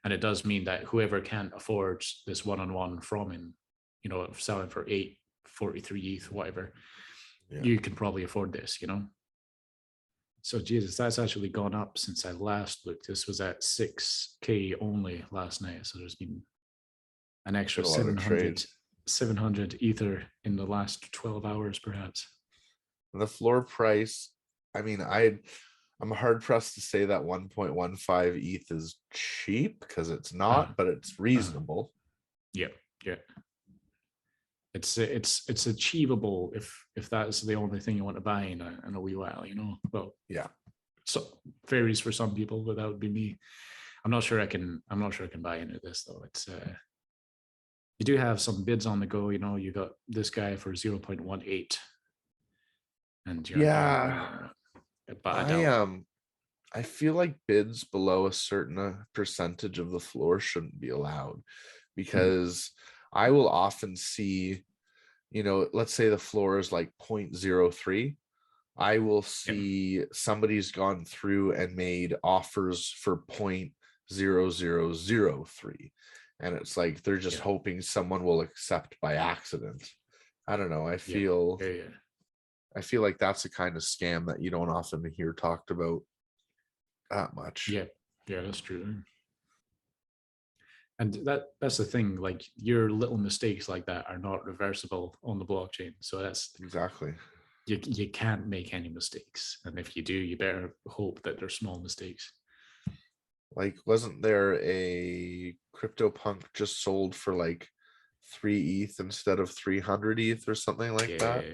and it does mean that whoever can't afford this one-on-one from him, selling for 843 ETH, whatever, you can probably afford this, So Jesus, that's actually gone up since I last looked. This was at 6K only last night. So there's been an extra 700 Ether in the last 12 hours, perhaps. The floor price, I mean, I'm hard pressed to say that 1.15 ETH is cheap, because it's not, but it's reasonable. Yeah. It's achievable if that's the only thing you want to buy in a wee while, Well, yeah. So varies for some people, but that would be me. I'm not sure I can buy into this though. It's you do have some bids on the go, you got this guy for 0.18. And but I feel like bids below a certain percentage of the floor shouldn't be allowed, because I will often see, let's say the floor is like 0.03. I will see somebody's gone through and made offers for 0.0003. And it's like they're just hoping someone will accept by accident. I don't know. I feel like that's a kind of scam that you don't often hear talked about that much. Yeah, that's true. And that's the thing, like your little mistakes like that are not reversible on the blockchain. So that's exactly, you can't make any mistakes. And if you do, you better hope that they're small mistakes. Like, wasn't there a CryptoPunk just sold for like 3 ETH instead of 300 ETH or something like that?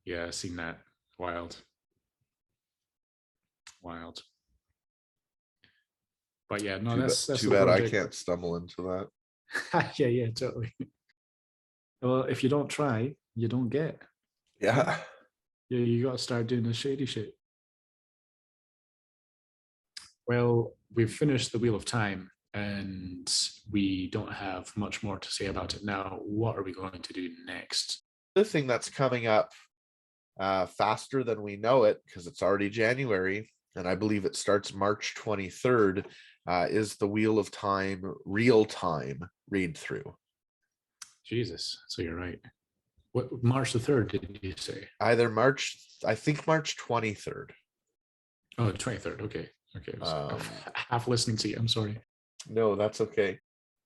Yeah, I've seen that. Wild. But yeah, no, that's too bad I can't stumble into that. Yeah, totally. Well, if you don't try, you don't get. Yeah. Yeah, you got to start doing the shady shit. Well, we've finished the Wheel of Time, and we don't have much more to say about it now. What are we going to do next? The thing that's coming up faster than we know it, because it's already January, and I believe it starts March 23rd, is the Wheel of Time real-time read-through. Jesus, so you're right. What, March the 3rd, did you say? Either March, I think March 23rd. Oh, 23rd. Okay. Okay. I was half listening to you. I'm sorry. No, that's okay.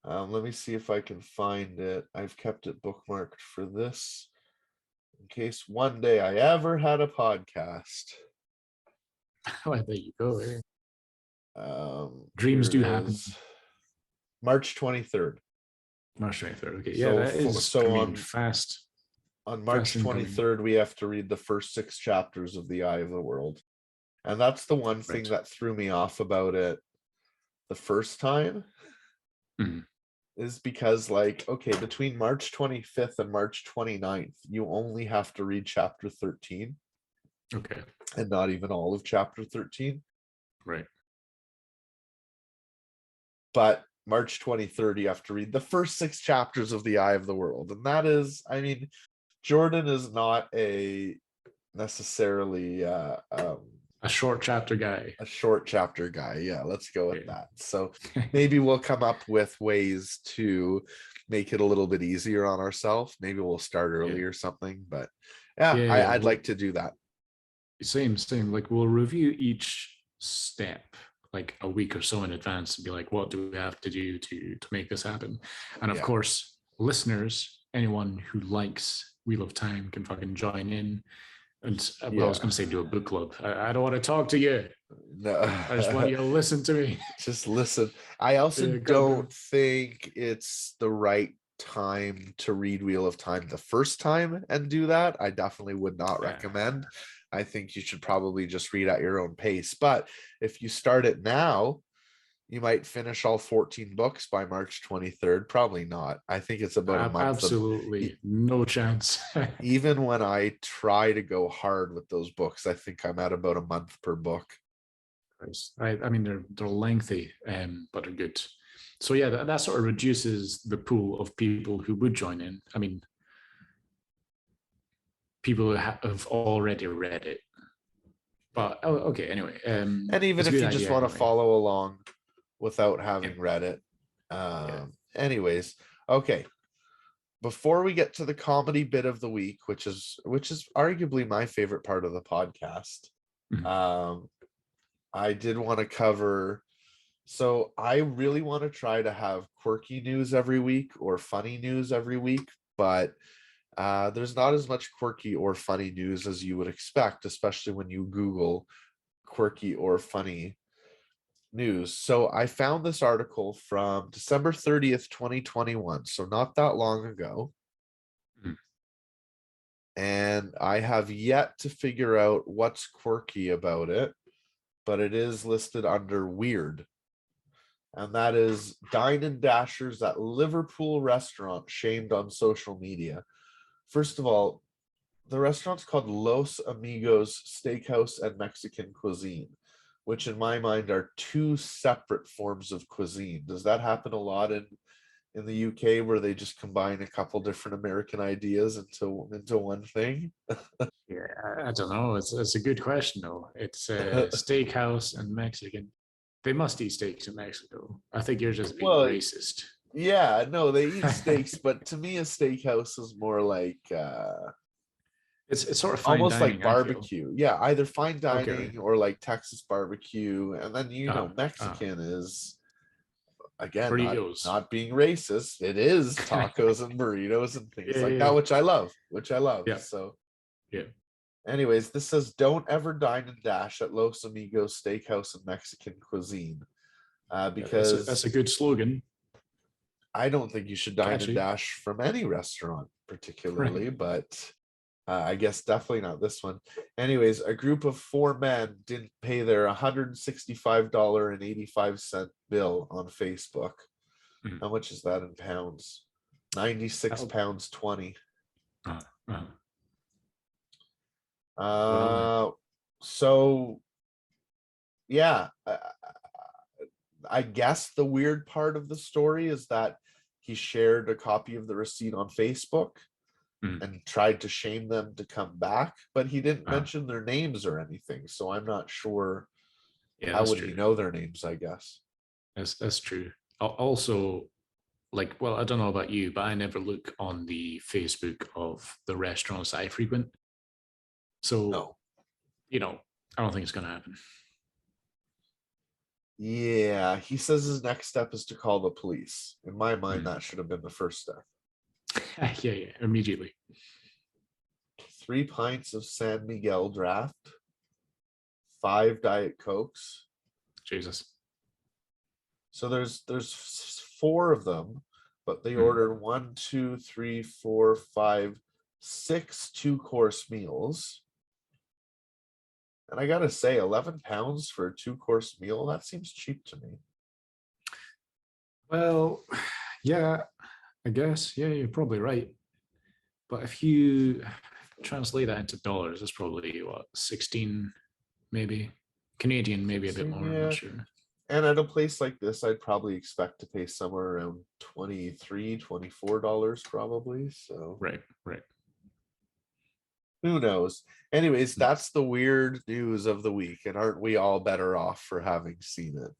Let me see if I can find it. I've kept it bookmarked for this in case one day I ever had a podcast. Well, there you go. Eh? Here Dreams it do happen. is. March 23rd. March 23rd. Okay. Yeah, So, that is, I mean, fast. on Fast March incoming. 23rd, we have to read the first 6 chapters of The Eye of the World. And that's the one thing Right. that threw me off about it the first time. Mhm. Is because, like, okay, between March 25th and March 29th, you only have to read chapter 13 Okay. and not even all of chapter 13. Right. But March 23rd, you have to read the first 6 chapters of The Eye of the World. And that is, I mean, Jordan is not a necessarily A short chapter guy. a short chapter guy. Yeah, let's go with Yeah. that. So maybe we'll come up with ways to make it a little bit easier on ourselves. Maybe we'll start early or something. But yeah, I'd like to do that. Same. Like, we'll review each step like a week or so in advance and be like, what do we have to do to make this happen? And of course, listeners, anyone who likes Wheel of Time can fucking join in. And well, I was going to say do a book club. I don't want to talk to you. No, I just want you to listen to me. Just listen. I also don't think it's the right time to read Wheel of Time the first time and do that. I definitely would not recommend. I think you should probably just read at your own pace. But if you start it now, you might finish all 14 books by March 23rd. Probably not. I think it's about a month. Absolutely no chance. Even when I try to go hard with those books, I think I'm at about a month per book. I mean, they're lengthy, but are good. So yeah, that sort of reduces the pool of people who would join in. I mean, people who have already read it. But okay, anyway. And even if you just want to follow along without having read it. Anyways, okay. Before we get to the comedy bit of the week, which is arguably my favorite part of the podcast, I did want to cover. So I really want to try to have quirky news every week or funny news every week, but there's not as much quirky or funny news as you would expect, especially when you Google quirky or funny news. So I found this article from December 30th, 2021. So not that long ago. And I have yet to figure out what's quirky about it, but it is listed under weird. And that is Dine and Dashers at Liverpool restaurant shamed on social media. First of all, the restaurant's called Los Amigos Steakhouse and Mexican Cuisine, which in my mind are 2 separate forms of cuisine. Does that happen a lot in the UK where they just combine a couple different American ideas into one thing? Yeah, I don't know. It's a good question though. It's a steakhouse and Mexican. They must eat steaks in Mexico. I think you're just being racist. Yeah, no, they eat steaks, but to me a steakhouse is more like it's sort of fine almost dining, like barbecue. Yeah, either fine dining or like Texas barbecue. And then Mexican is, again, not being racist. It is tacos and burritos and things like that, which I love. Yeah. So yeah. Anyways, this says don't ever dine and dash at Los Amigos Steakhouse and Mexican Cuisine. Because that's a good slogan. I don't think you should dine and dash from any restaurant particularly, but I guess definitely not this one. Anyways, a group of 4 men didn't pay their $165.85 bill on Facebook. How much is that in pounds? 96 pounds 20. So yeah, I guess the weird part of the story is that he shared a copy of the receipt on Facebook and tried to shame them to come back, but he didn't mention their names or anything. So I'm not sure how would he know their names, I guess. That's true. Also, like, well, I don't know about you, but I never look on the Facebook of the restaurants I frequent. So, No. I don't think it's going to happen. Yeah, he says his next step is to call the police. In my mind, that should have been the first step. Yeah, immediately. 3 pints of San Miguel draft, 5 Diet Cokes. Jesus. So there's 4 of them, but they ordered 1, 2, 3, 4, 5, 6 2-course meals. And I gotta say, 11 pounds for a 2-course meal, that seems cheap to me. Well, yeah, I guess. Yeah, you're probably right. But if you translate that into dollars, it's probably what, 16 maybe? Canadian, maybe a bit more, I'm not Yeah. sure. And at a place like this, I'd probably expect to pay somewhere around $23, $24 probably. So Right. who knows? Anyways, that's the weird news of the week. And aren't we all better off for having seen it?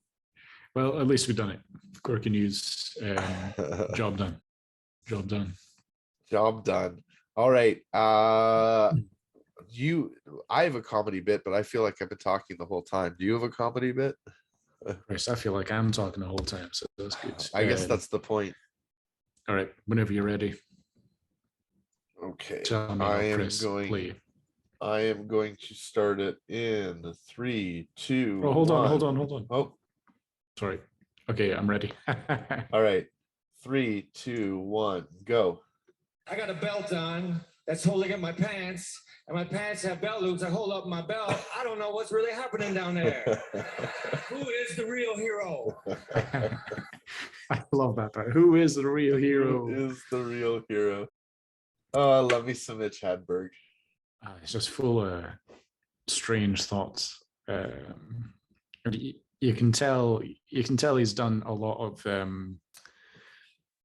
Well, at least we've done it. Quirky news. Job done. Job done. All right. I have a comedy bit, but I feel like I've been talking the whole time. Do you have a comedy bit? Chris, I feel like I'm talking the whole time, so that's good. I guess that's the point. All right, whenever you're ready. Okay. Tell me, I am Chris, play. I am going to start it in 3, 2. Oh, hold 1. on. Oh, sorry. Okay, I'm ready. all right. 3, 2, 1, go. I got a belt on that's holding up my pants, and my pants have belt loops that hold up my belt. I don't know what's really happening down there. Who is the real hero? I love that part. Who is the real hero? Who is the real hero? Oh, I love me some Mitch Hedberg. It's just full of strange thoughts. You can tell he's done a lot of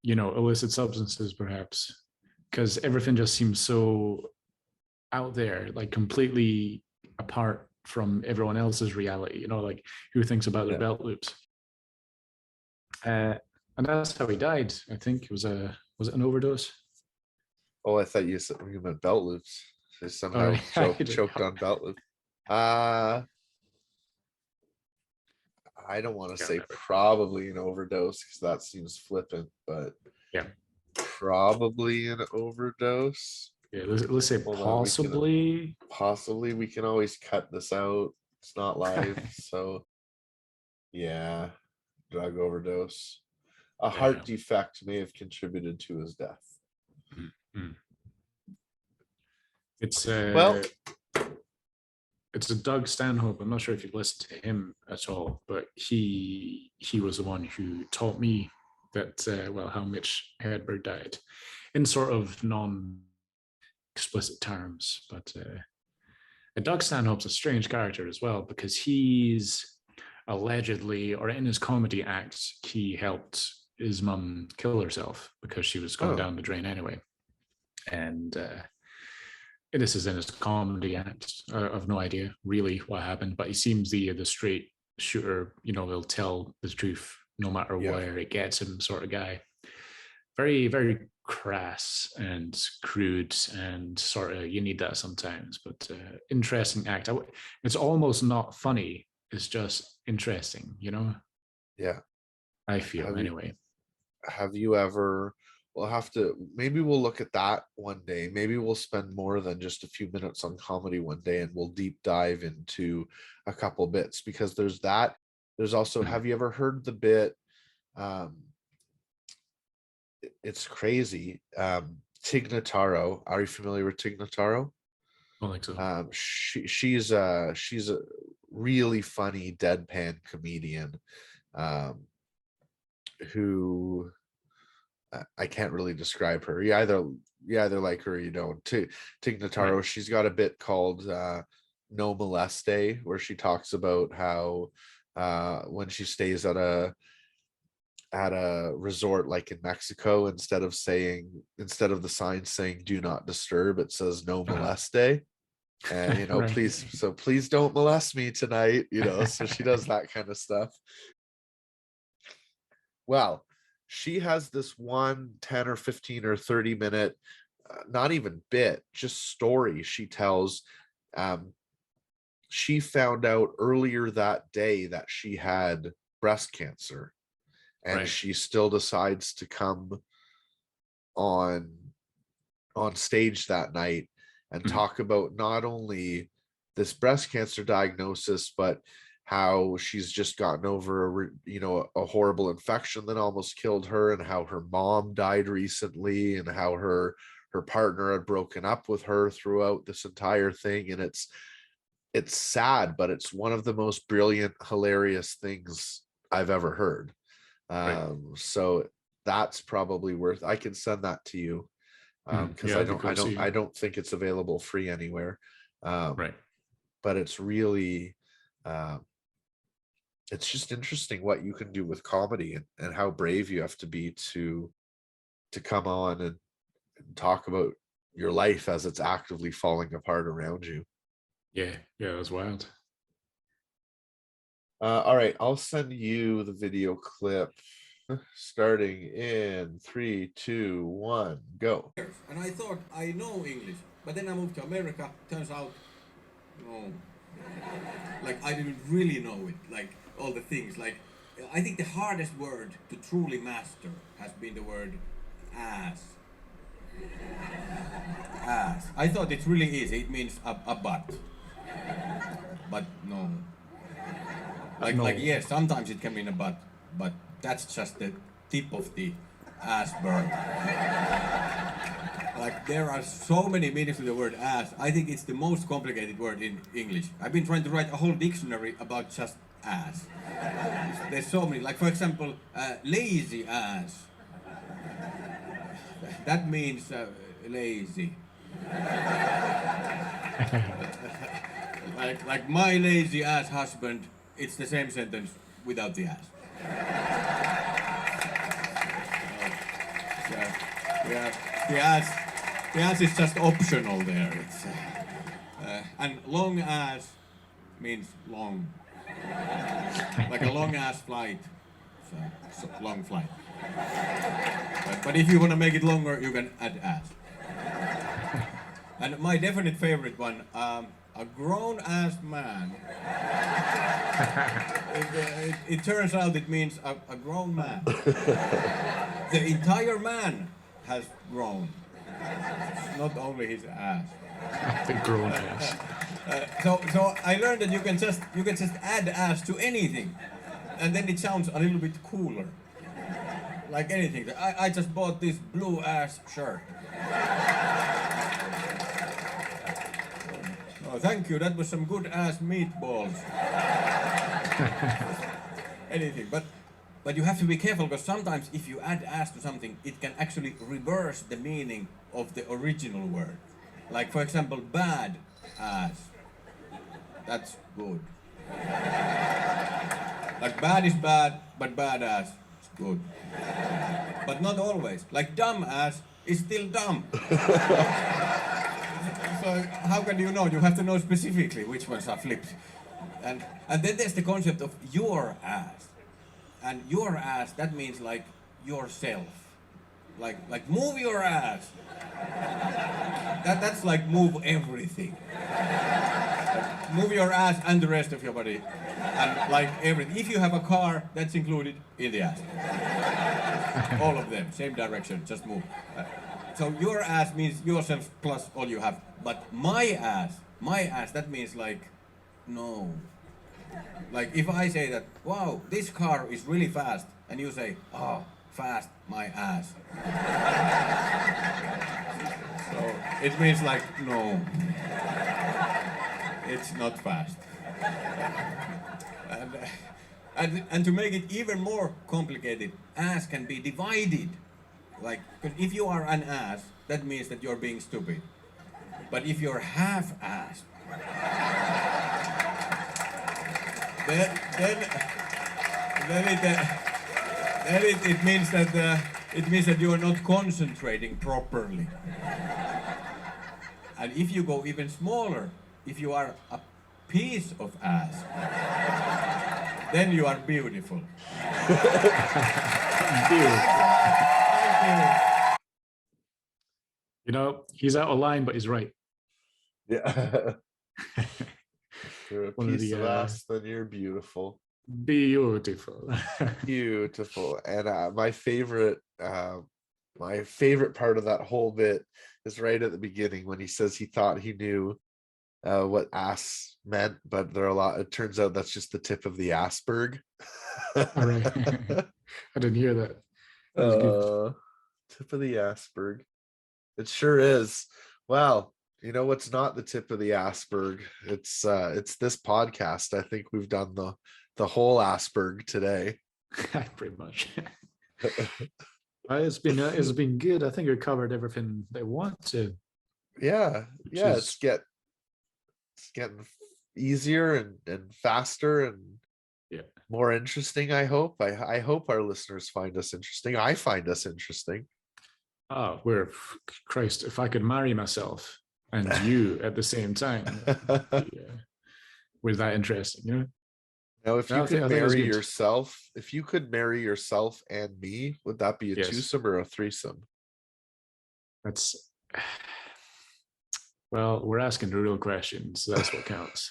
illicit substances, perhaps, because everything just seems so out there, like completely apart from everyone else's reality. Like who thinks about their belt loops. And that's how he died. I think was it an overdose? Oh, I thought you meant belt loops. They somehow choked on belt loops. I don't want to say probably an overdose because that seems flippant, but yeah, probably an overdose. Yeah, let's say possibly. Possibly, we can always cut this out. It's not live, so yeah, drug overdose. A heart defect may have contributed to his death. Mm-hmm. It's a Doug Stanhope. I'm not sure if you've listened to him at all, but he was the one who taught me that how Mitch Hedberg died, in sort of non-explicit terms. But Doug Stanhope's a strange character as well, because he's allegedly, or in his comedy acts, he helped his mum kill herself because she was going down the drain anyway. And this is in his comedy act. I have no idea really what happened, but he seems the straight shooter, will tell the truth no matter where it gets him sort of guy. Very, very crass and crude, and sort of, you need that sometimes, but interesting act. It's almost not funny. It's just interesting, Yeah. I feel anyway. Have you ever, maybe we'll look at that one day. Maybe we'll spend more than just a few minutes on comedy one day, and we'll deep dive into a couple bits, because there's that. There's also, have you ever heard the bit? It's crazy. Tignataro. Are you familiar with Tignataro? I don't think so. She's a really funny deadpan comedian who I can't really describe her. You either like her or you don't. Tignataro, she's got a bit called No Moleste, where she talks about how when she stays at a resort like in Mexico, instead of the sign saying "Do not disturb," it says "No moleste," and please don't molest me tonight. So she does that kind of stuff. Well, she has this one 10 or 15 or 30-minute, not even bit, just story she tells. She found out earlier that day that she had breast cancer, and Right. she still decides to come on stage that night and talk about not only this breast cancer diagnosis, but how she's just gotten over a horrible infection that almost killed her, and how her mom died recently, and how her partner had broken up with her throughout this entire thing. And it's sad, but it's one of the most brilliant, hilarious things I've ever heard. Right. So that's probably worth, I can send that to you, because Yeah, that'd be cool to see. I don't think it's available free anywhere. Right. But it's really, it's just interesting what you can do with comedy, and how brave you have to be to come on and talk about your life as it's actively falling apart around you. Yeah, that's wild. All right, I'll send you the video clip starting in 3, 2, 1, go. And I thought I know English, but then I moved to America. Turns out, no. Like, I didn't really know it. Like, all the things. Like, I think the hardest word to truly master has been the word ass. Ass. I thought it's really easy. It means a butt. But no. Like yes, sometimes it can mean a butt, but that's just the tip of the iceberg. Like, there are so many meanings to the word ass. I think it's the most complicated word in English. I've been trying to write a whole dictionary about just ass. There's so many. Like, for example, lazy ass. That means lazy. like my lazy ass husband. It's the same sentence without the ass. The ass is just optional there. It's, and long ass means long. Like a long ass flight. So long flight. But if you want to make it longer, you can add ass. And my definite favorite one, a grown-ass man. It turns out it means a grown man. The entire man has grown. It's not only his ass. The grown ass. So I learned that you can just add ass to anything, and then it sounds a little bit cooler. Like anything. I just bought this blue ass shirt. Oh, thank you. That was some good ass meatballs. Anything, but you have to be careful, because sometimes if you add ass to something, it can actually reverse the meaning of the original word. Like, for example, bad ass. That's good. Like, bad is bad, but bad ass is good. But not always. Like, dumb ass is still dumb. So how can you know? You have to know specifically which ones are flipped. And then there's the concept of your ass. And your ass, that means like yourself. Like move your ass. That's like move everything. Like, move your ass and the rest of your body. And like everything. If you have a car, that's included in the ass. All of them, same direction, just move. So your ass means yourself plus all you have. But my ass, that means like, no. Like, if I say that, wow, this car is really fast, and you say, oh, fast, my ass. So it means like, no, it's not fast. And to make it even more complicated, ass can be divided. Like, because if you are an ass, that means that you're being stupid. But if you're half-assed, then it means that you are not concentrating properly. And if you go even smaller, if you are a piece of ass, then you are beautiful. Beautiful. Thank you. You know, he's out of line, but he's right. Yeah. You're a One of piece the, of ass, then you're beautiful. Beautiful. Beautiful. And my favorite part of that whole bit is right at the beginning when he says he thought he knew what ass meant, but it turns out that's just the tip of the iceberg. All right. I didn't hear that. That was good. Tip of the iceberg. It sure is. Well, you know what's not the tip of the iceberg? It's this podcast. I think we've done the whole iceberg today. Pretty much. It's been good. I think we covered everything they want to. Yeah. It's getting easier and faster and more interesting. I hope our listeners find us interesting. I find us interesting. Oh, Christ, if I could marry myself and you at the same time, was that interesting, you know? Now, if you could marry yourself and me, would that be a twosome or a threesome? Well, we're asking the real questions. So that's what counts.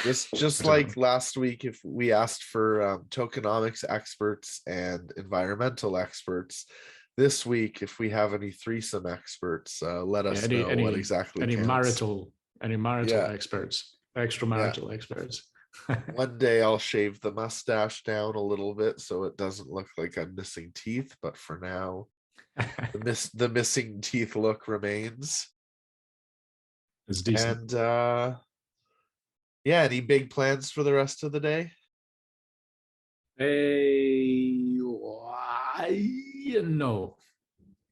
just like last week, if we asked for tokenomics experts and environmental experts, this week, if we have any threesome experts, let us know what exactly any counts. marital experts, extramarital experts. One day I'll shave the mustache down a little bit so it doesn't look like I'm missing teeth, but for now, the missing teeth look remains. It's decent. And any big plans for the rest of the day?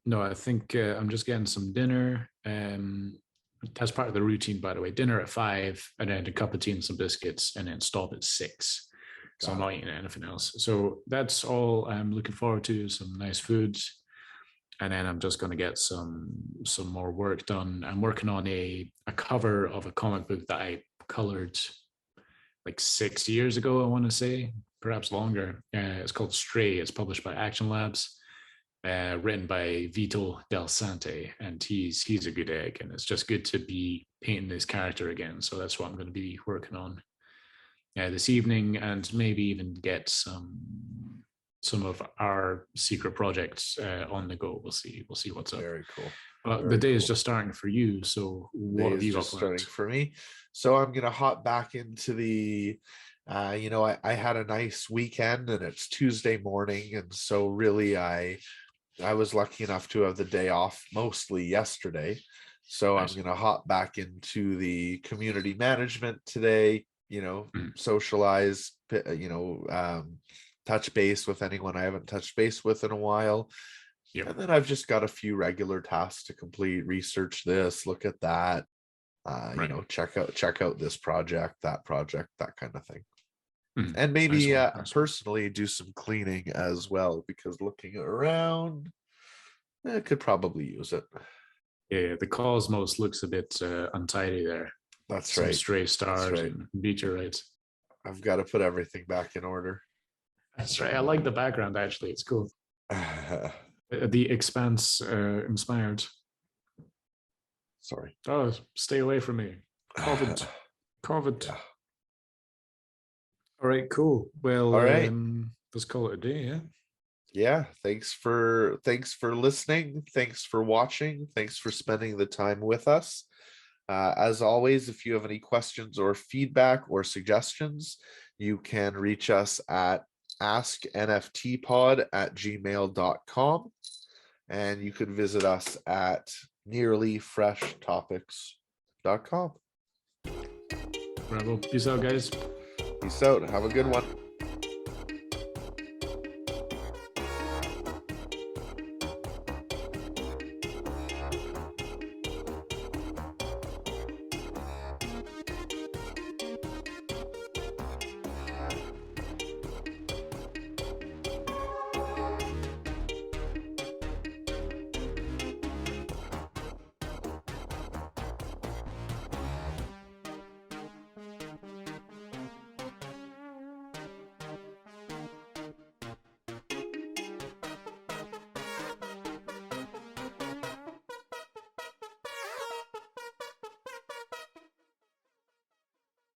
No, I think I'm just getting some dinner. That's part of the routine, by the way. Dinner at 5, and then a cup of tea and some biscuits, and then stop at 6. So I'm not eating anything else. So that's all I'm looking forward to, some nice foods. And then I'm just going to get some more work done. I'm working on a cover of a comic book that I colored like 6 years ago, I want to say, perhaps longer. It's called Stray. It's published by Action Labs. Written by Vito Del Sante, and he's a good egg, and it's just good to be painting this character again. So that's what I'm going to be working on this evening, and maybe even get some of our secret projects on the go. We'll see what's up. Very cool. But the day is just starting for you. So what have you got planned? Starting for me. So I'm going to hop back into the. I had a nice weekend, and it's Tuesday morning, and so really I was lucky enough to have the day off mostly yesterday. So nice. I'm going to hop back into the community management today, socialize, touch base with anyone I haven't touched base with in a while. Yep. And then I've just got a few regular tasks to complete, research this, look at that, check out this project, that kind of thing. And maybe personally do some cleaning as well, because looking around, I could probably use it. Yeah, the cosmos looks a bit untidy there. That's some right. Stray stars and meteorites. I've got to put everything back in order. That's right. I like the background, actually. It's cool. The Expanse inspired. Sorry. Oh, stay away from me. COVID. Yeah. All right, cool. Well, all right. Let's call it a day, yeah. Thanks for listening. Thanks for watching. Thanks for spending the time with us. As always, if you have any questions or feedback or suggestions, you can reach us at asknftpod@gmail.com, and you could visit us at nearlyfreshtopics.com. Bravo. Peace out, guys. Peace out. Have a good one.